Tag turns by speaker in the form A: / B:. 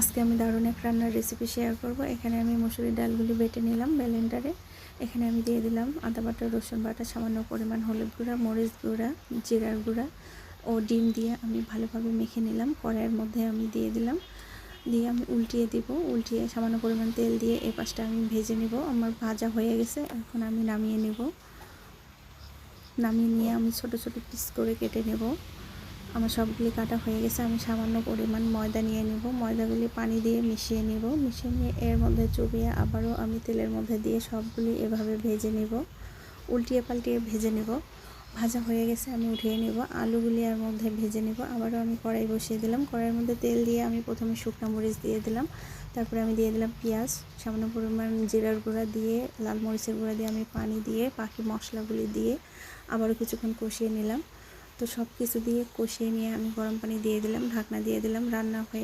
A: আজকে আমি দারুণ এক রান্নার রেসিপি শেয়ার করব। এখানে আমি মসুরির ডালগুলি বেটে নিলাম ব্লেন্ডারে। এখানে আমি দিয়ে দিলাম আদা বাটা, রসুন বাটা, সামান্য পরিমাণ হলুদ গুঁড়া, মরিচ গুঁড়া, জিরার গুঁড়া ও ডিম দিয়ে আমি ভালোভাবে মেখে নিলাম। কড়াইয়ের মধ্যে আমি দিয়ে দিলাম, দিয়ে আমি উল্টিয়ে দিব। উল্টিয়ে সামান্য পরিমাণ তেল দিয়ে এই পাশটা আমি ভেজে নিব। আমার ভাজা হয়ে গেছে, এখন আমি নামিয়ে নিব। নামিয়ে নিয়ে আমি ছোট ছোট পিস করে কেটে নেব। আমার সবগুলি কাটা হয়ে গেছে। আমি সামান্য পরিমাণ ময়দা নিয়ে নেব। ময়দাগুলি পানি দিয়ে মিশিয়ে নেব। মিশিয়ে নিয়ে এর মধ্যে চুবিয়ে আবারও আমি তেলের মধ্যে দিয়ে সবগুলি এভাবে ভেজে নেব। উল্টিয়ে পাল্টিয়ে ভেজে নেব। ভাজা হয়ে গেছে, আমি উঠিয়ে নেব। আলুগুলি এর মধ্যে ভেজে নেব। আবারও আমি কড়াই বসিয়ে দিলাম। কড়াইয়ের মধ্যে তেল দিয়ে আমি প্রথমে শুকনো মরিচ দিয়ে দিলাম। তারপরে আমি দিয়ে দিলাম পেঁয়াজ, সামান্য পরিমাণ জিরার গুঁড়া দিয়ে, লাল মরিচের গুঁড়া দিয়ে আমি পানি দিয়ে বাকি মশলাগুলি দিয়ে আবারও কিছুক্ষণ কষিয়ে নিলাম। তো সব কিছু দিয়ে কষিয়ে নিয়ে আমি গরম পানি দিয়ে দিলাম, ঢাকনা দিয়ে দিলাম। রান্না হয়ে